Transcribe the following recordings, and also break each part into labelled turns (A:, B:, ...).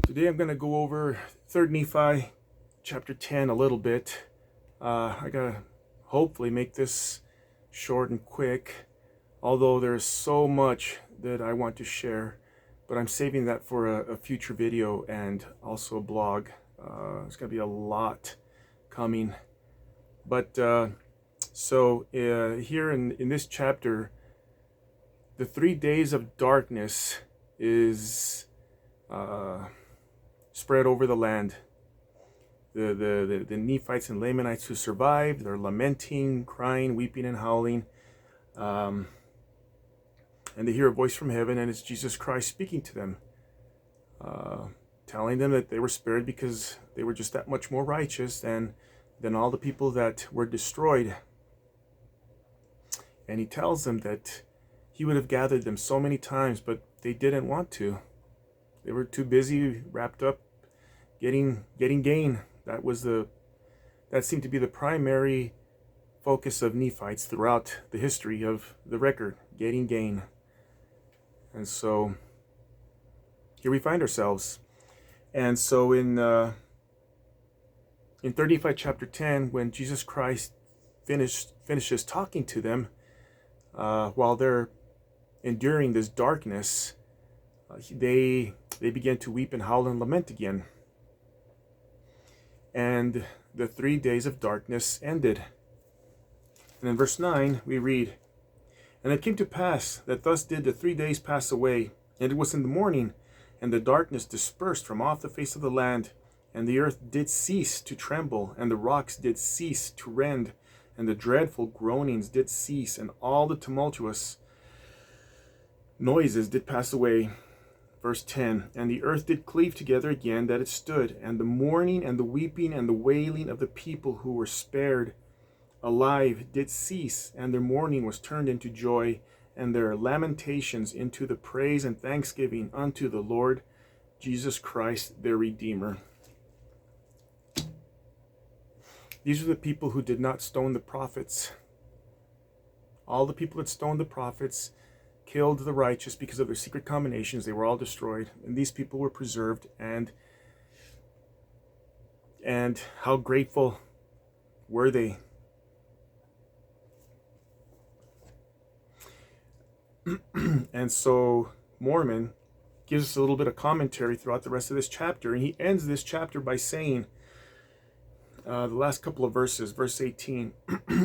A: Today I'm going to go over 3rd Nephi chapter 10 a little bit. I got to hopefully make this short and quick, although there's so much that I want to share, but I'm saving that for a future video and also a blog. There's going to be a lot coming. But here in this chapter, the 3 days of darkness is spread over the land. The Nephites and Lamanites who survived, they're lamenting, crying, weeping, and howling. And they hear a voice from heaven, and it's Jesus Christ speaking to them, telling them that they were spared because they were just that much more righteous than all the people that were destroyed. And he tells them that he would have gathered them so many times, but they didn't want to. They were too busy, wrapped up, getting gain. That seemed to be the primary focus of Nephites throughout the history of the record, getting gain. And so here we find ourselves. And so in 3rd Nephi chapter 10, when Jesus Christ finishes talking to them, while they're enduring this darkness, they began to weep and howl and lament again. And the 3 days of darkness ended. And in verse 9 we read, "And it came to pass that thus did the 3 days pass away, and it was in the morning, and the darkness dispersed from off the face of the land, and the earth did cease to tremble, and the rocks did cease to rend, and the dreadful groanings did cease, and all the tumultuous noises did pass away." Verse 10, "And the earth did cleave together again, that it stood, and the mourning and the weeping and the wailing of the people who were spared alive did cease, and their mourning was turned into joy, and their lamentations into the praise and thanksgiving unto the Lord Jesus Christ their Redeemer." These are the people who did not stone the prophets. All the people that stoned the prophets killed the righteous because of their secret combinations. They were all destroyed, and these people were preserved. And how grateful were they? And so Mormon gives us a little bit of commentary throughout the rest of this chapter, and he ends this chapter by saying, the last couple of verses, verse 18,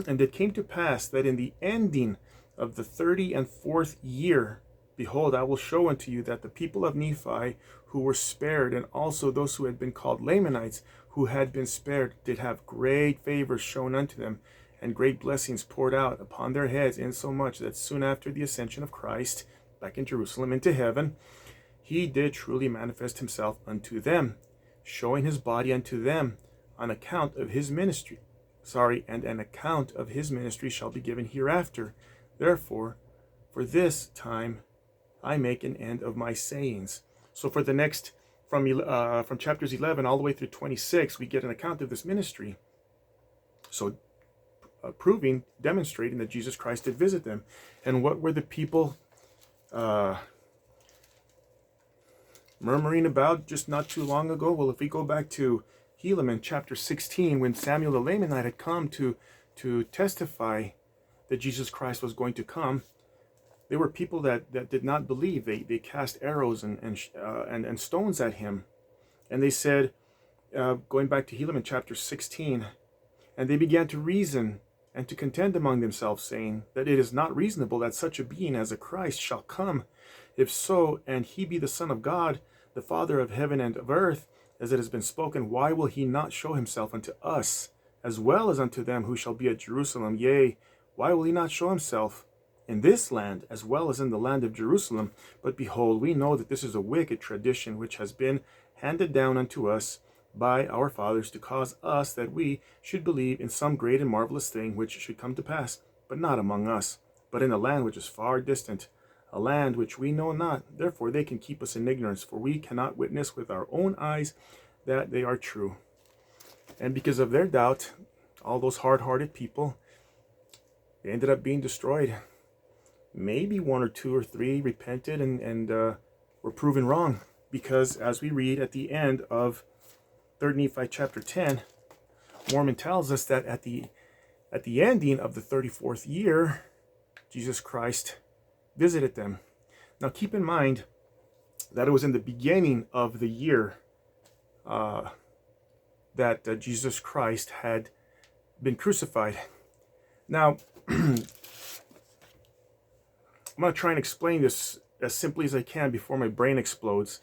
A: "And it came to pass that in the ending of the 34th year, behold, I will show unto you that the people of Nephi who were spared, and also those who had been called Lamanites who had been spared, did have great favors shown unto them, and great blessings poured out upon their heads, insomuch that soon after the ascension of Christ back in Jerusalem into heaven, he did truly manifest himself unto them, showing his body unto them on account of his ministry. And an account of his ministry shall be given hereafter. Therefore, for this time I make an end of my sayings." So for the next, from chapters 11 all the way through 26, we get an account of this ministry. So demonstrating that Jesus Christ did visit them. And what were the people murmuring about just not too long ago? Well, if we go back to Helaman chapter 16, when Samuel the Lamanite had come to testify that Jesus Christ was going to come, there were people that did not believe. They cast arrows and stones at him. And they said, going back to Helaman chapter 16, "And they began to reason and to contend among themselves, saying that it is not reasonable that such a being as a Christ shall come. If so, and he be the Son of God, the Father of heaven and of earth, as it has been spoken, why will he not show himself unto us, as well as unto them who shall be at Jerusalem? Yea, why will he not show himself in this land, as well as in the land of Jerusalem? But behold, we know that this is a wicked tradition which has been handed down unto us by our fathers, to cause us that we should believe in some great and marvelous thing which should come to pass, but not among us, but in a land which is far distant, a land which we know not. Therefore they can keep us in ignorance, for we cannot witness with our own eyes that they are true." And because of their doubt, all those hard-hearted people, they ended up being destroyed. Maybe 1 or 2 or 3 repented and were proven wrong because as we read at the end of 3 Nephi chapter 10, Mormon tells us that at the ending of the 34th year, Jesus Christ visited them. Now keep in mind that it was in the beginning of the year that Jesus Christ had been crucified. Now, I'm going to try and explain this as simply as I can before my brain explodes.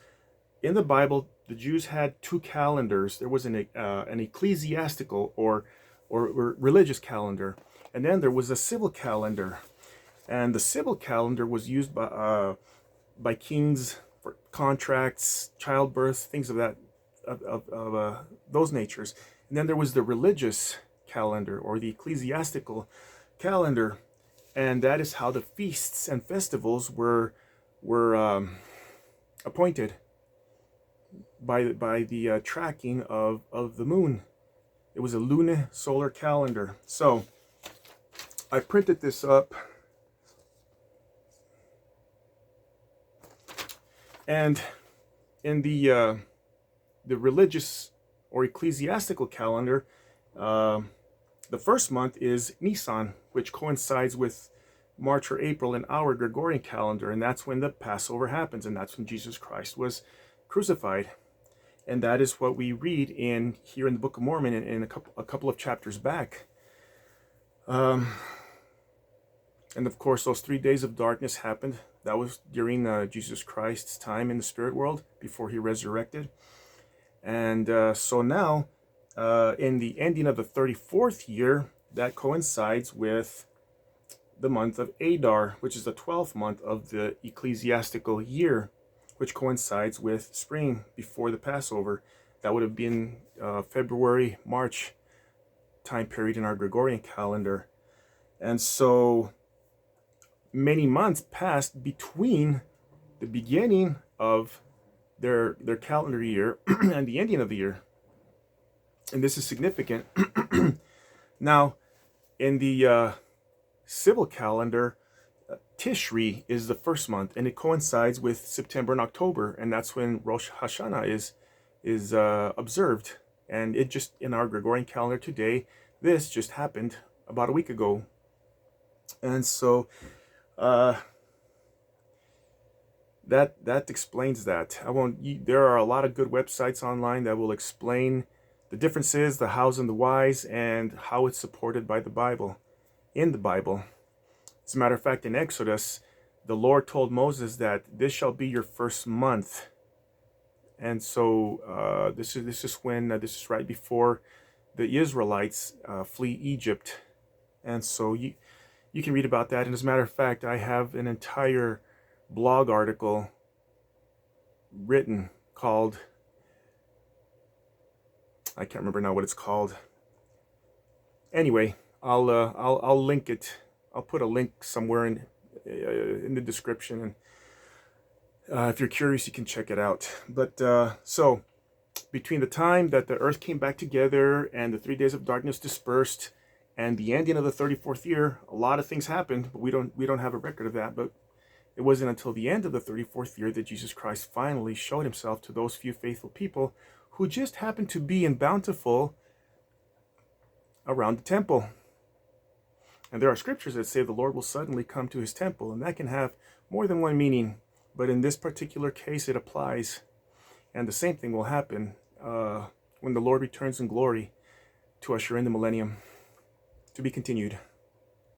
A: In the Bible, the Jews had two calendars. There was an ecclesiastical or religious calendar, and then there was a civil calendar. And the civil calendar was used by kings for contracts, childbirth, things of that of those natures. And then there was the religious calendar or the ecclesiastical calendar, and that is how the feasts and festivals were appointed by the tracking of the moon. It was a lunisolar calendar. So I printed this up, and in the religious or ecclesiastical calendar, the first month is Nisan, which coincides with March or April in our Gregorian calendar, and that's when the Passover happens, and that's when Jesus Christ was crucified. And that is what we read here in the Book of Mormon in a couple of chapters back. And of course, those 3 days of darkness happened. That was during Jesus Christ's time in the spirit world before he resurrected. And so now, in the ending of the 34th year, that coincides with the month of Adar, which is the 12th month of the ecclesiastical year, which coincides with spring before the Passover. That would have been February, March time period in our Gregorian calendar. And so many months passed between the beginning of their calendar year and the ending of the year. And this is significant. Now, in the civil calendar, Tishri is the first month, and it coincides with September and October, and that's when Rosh Hashanah is observed. And it just, in our Gregorian calendar today, this just happened about a week ago. And so that explains that. There are a lot of good websites online that will explain the differences, the hows and the whys, and how it's supported by the Bible, in the Bible. As a matter of fact, in Exodus, the Lord told Moses that this shall be your first month. And so this is right before the Israelites flee Egypt. And so you can read about that. And as a matter of fact, I have an entire blog article written called, I can't remember now what it's called. Anyway, I'll link it. I'll put a link somewhere in the description, and if you're curious, you can check it out. But so between the time that the earth came back together and the 3 days of darkness dispersed and the ending of the 34th year, a lot of things happened, but we don't have a record of that. But it wasn't until the end of the 34th year that Jesus Christ finally showed himself to those few faithful people who just happened to be in Bountiful around the temple. And there are scriptures that say the Lord will suddenly come to his temple, and that can have more than one meaning. But in this particular case, it applies. And the same thing will happen when the Lord returns in glory to usher in the millennium. To be continued.